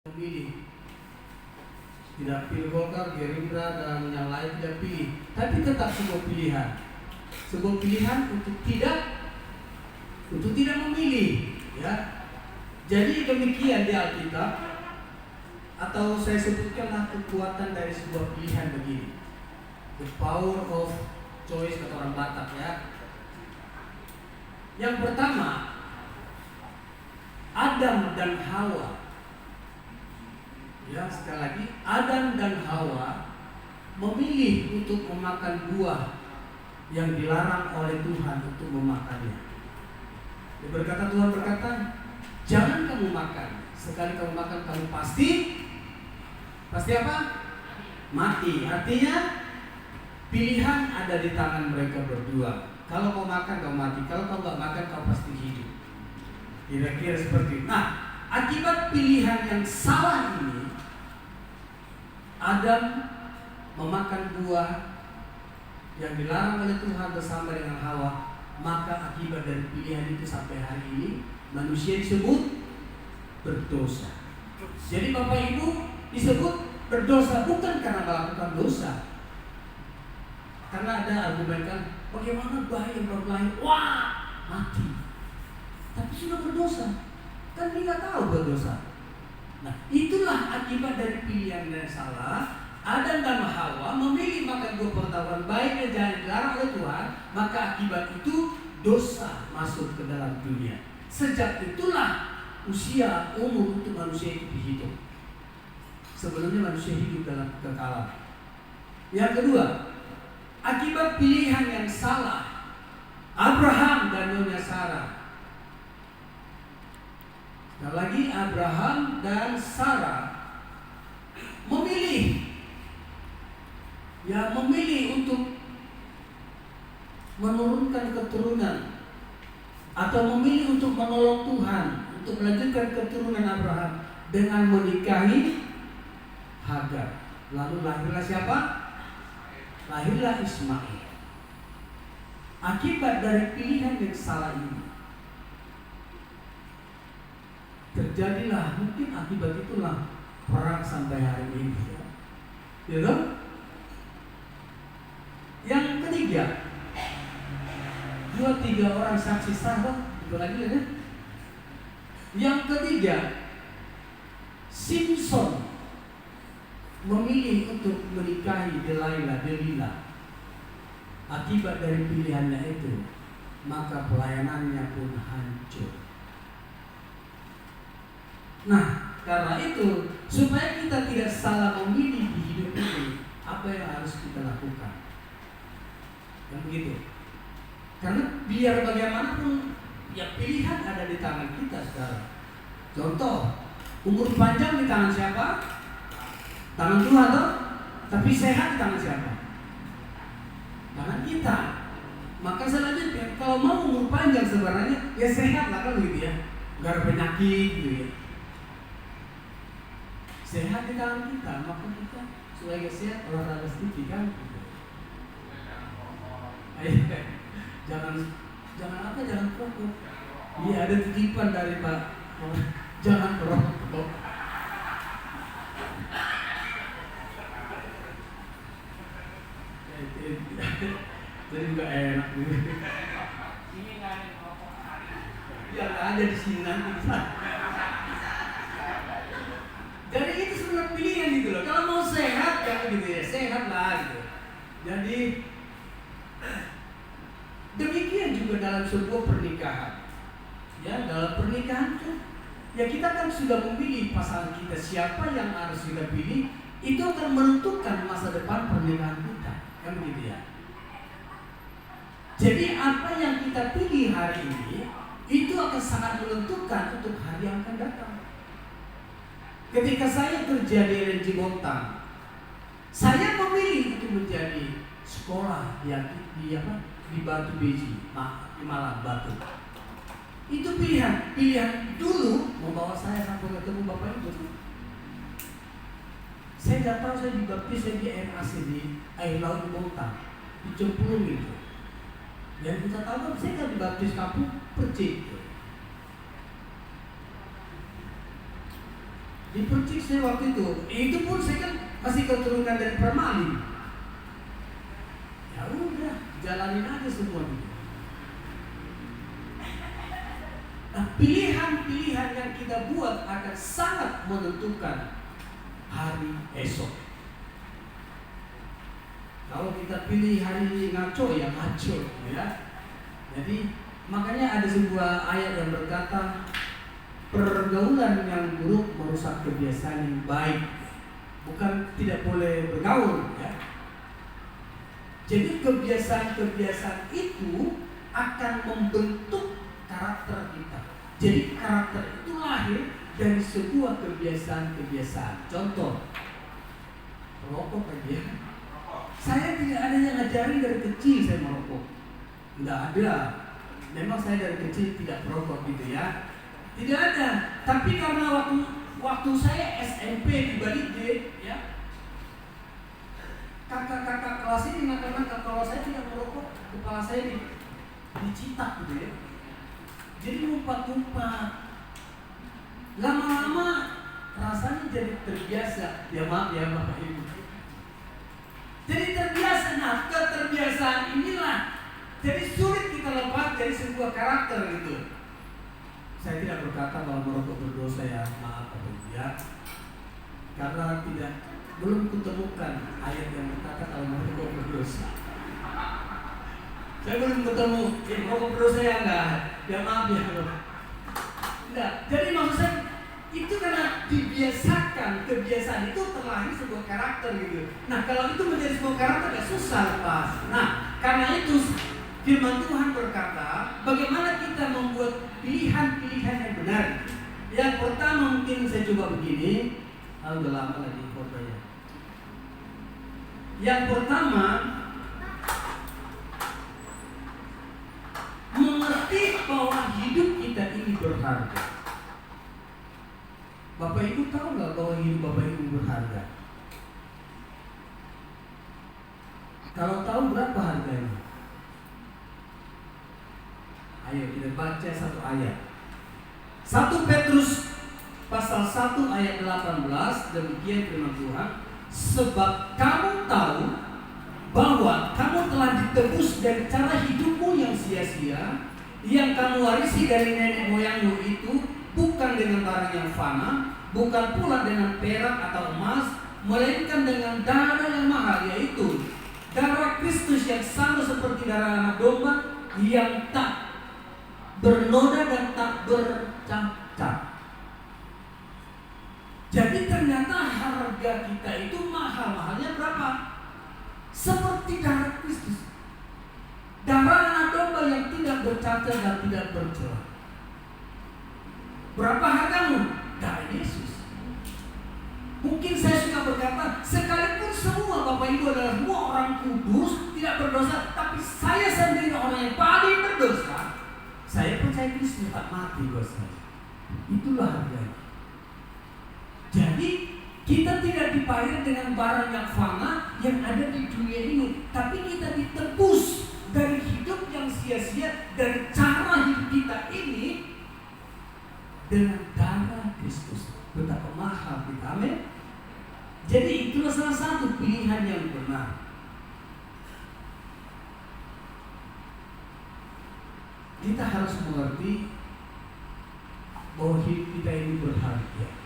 memilih, tidak pilih Golkar, Gerindra dan yang lain tidak pilih, tapi tetap sebuah pilihan untuk tidak memilih, ya. Jadi demikian di Alkitab, atau saya sebutkanlah kekuatan dari sebuah pilihan begini, the power of choice kata orang Batak, ya. Yang pertama, Adam dan Hawa. Ya, sekali lagi, Adam dan Hawa memilih untuk memakan buah yang dilarang oleh Tuhan untuk memakannya. Tuhan berkata, jangan kamu makan. Sekali kamu makan, kamu pasti apa? Mati. Artinya pilihan ada di tangan mereka berdua. Kalau kau makan, kau mati. Kalau kau nggak makan, kau pasti hidup. Kira-kira seperti itu. Nah, akibat pilihan yang salah ini, Adam memakan buah yang dilarang oleh Tuhan bersama dengan Hawa. Maka akibat dari pilihan itu sampai hari ini manusia disebut berdosa. Jadi Bapak Ibu disebut berdosa bukan karena melakukan dosa. Karena ada argumen kan, bagaimana bayi yang baru lahir, wah mati, tapi sudah berdosa, kan dia nggak tahu berdosa. Nah, itulah akibat dari pilihan yang salah. Adam dan Hawa memilih makan buah pengetahuan baik dan jahat yang dilarang oleh Tuhan, maka akibat itu dosa masuk ke dalam dunia. Sejak itulah usia umur untuk manusia itu dihitung. Sebelumnya manusia hidup dalam kekekalan. Yang kedua, akibat pilihan yang salah, Abraham dan Nyonya Sarah. Nah, lagi Abraham dan Sarah memilih untuk menurunkan keturunan, atau memilih untuk menolong Tuhan untuk melanjutkan keturunan Abraham dengan menikahi Hagar. Lalu lahirlah siapa? Lahirlah Ismail. Akibat dari pilihan yang salah ini, terjadilah, mungkin akibat itulah perang sampai hari ini, ya. Gitu? Yang ketiga, 2-3 orang saksi sah, itu lagi ya. Yang ketiga, Simpson memilih untuk menikahi Delila. Akibat dari pilihannya itu, maka pelayanannya pun hancur. Nah, karena itu, supaya kita tidak salah memilih di hidup ini, apa yang harus kita lakukan? Yang begitu. Karena biar bagaimanapun, ya pilihan ada di tangan kita sekarang. Contoh, umur panjang di tangan siapa? Tangan Tuhan toh? Tapi sehat di tangan siapa? Tangan kita. Maka selanjutnya, kalau mau umur panjang sebenarnya, ya sehat lah kan gitu ya. Gak ada penyakit gitu ya. Sehat di tangan kita, maka kita supaya sehat olahraga sedikit kan. Jangan perokok. Iya, ada titipan dari Pak. Jangan perokok. Jadi nggak enak gitu. Ini nggak ada perokok. Ya nggak ada di sini nanti. Jadi itu sebenarnya pilihan gitu loh. Kalau mau sehat ya gitu ya, sehat lah gitu. Jadi demikian juga dalam sebuah pernikahan. Ya, dalam pernikahan tuh, ya kita kan sudah memilih pasangan kita, siapa yang harus kita pilih, itu akan menentukan masa depan pernikahan kita. Kan begitu ya. Jadi apa yang kita pilih hari ini, itu akan sangat menentukan untuk hari yang akan datang. Ketika saya kerja di LNG Bontang, saya memilih untuk menjadi sekolah di Batu Beji, di Malang Batu. Itu pilihan dulu membawa saya sampai ketemu Bapak Ibu. Saya nggak tahu, saya dibaptis saya di MAC di air laut di Bontang, di Cemplung gitu. Yang kita tahu kan saya kan dibaptis Kampung Percik. Dipercik saya waktu itu. Itu pun saya kan masih keturunan dari permaling. Ya udah, jalanin aja semua gitu. Nah, pilihan-pilihan yang kita buat akan sangat menentukan hari esok. Kalau kita pilih hari ngaco, ya ngaco, ya. Jadi makanya ada sebuah ayat yang berkata, pergaulan yang buruk merusak kebiasaan yang baik. Bukan tidak boleh bergaul, ya. Jadi kebiasaan-kebiasaan itu akan membentuk karakter kita. Jadi karakter itu lahir dari sebuah kebiasaan-kebiasaan. Contoh, merokok aja. Saya tidak ada yang ngajarin dari kecil saya merokok. Tidak ada. Memang saya dari kecil tidak merokok gitu ya. Tidak ada. Tapi karena waktu saya SMP di Bali D, ya, kakak-kakak kelas ini nakal-nakal kalau saya tidak merokok, kepala saya dicitak gitu ya. Jadi ngumpat-ngumpat. Lama-lama rasanya jadi terbiasa. Ya maaf ya Bapak Ibu. Jadi terbiasa. Nah, keterbiasaan inilah jadi sulit kita lepas dari sebuah karakter gitu. Saya tidak berkata bahwa merokok berdosa, ya maaf atau ya. Karena belum kutemukan ayat yang berkata kalau merokok berdosa. Saya belum ketemu merokok berdosa ya enggak. Ya maaf ya. Enggak. Jadi maksud saya itu karena dibiasakan, kebiasaan itu terlahir sebuah karakter gitu. Nah, kalau itu menjadi sebuah karakter ya susah lepas. Nah, karena itu firman Tuhan berkata, bagaimana kita membuat pilihan-pilihan yang benar. Yang pertama mungkin saya coba begini, udah lama lagi fotonya. Yang pertama, mengerti bahwa hidup kita ini berharga. Bapak Ibu tahu nggak bahwa hidup Bapak Ibu berharga? Kalau tahu berapa harganya? Ayo kita baca satu ayat. 1 Petrus pasal 1 ayat 18, demikian firman Tuhan. Sebab kamu tahu bahwa kamu telah ditebus dari cara hidupmu yang sia-sia, yang kamu warisi dari nenek moyangmu itu, bukan dengan barang yang fana, bukan pula dengan perak atau emas, melainkan dengan darah yang mahal, yaitu darah Kristus yang sama seperti darah anak domba, yang tak bernoda dan tak bercacat. Jadi ternyata harga kita itu mahal. Mahalnya berapa? Seperti darah Kristus, darah anak domba yang tidak bercacat dan tidak bercela. Berapa hargamu? Darah Yesus. Mungkin saya suka berkata, sekalipun semua Bapak Ibu adalah semua orang kudus, tidak berdosa, tapi saya sendiri orang yang paling berdosa, saya percaya Kristus tak mati buat saya. Itulah harganya. Jadi kita tidak dibayar dengan barang yang fana yang ada di dunia ini, tapi kita ditebus dari hidup yang sia-sia, dari cara hidup kita ini dengan darah Kristus. Betapa mahal kita, amin. Jadi itulah salah satu pilihan yang benar. Kita harus mengerti bahwa hidup kita ini berharga.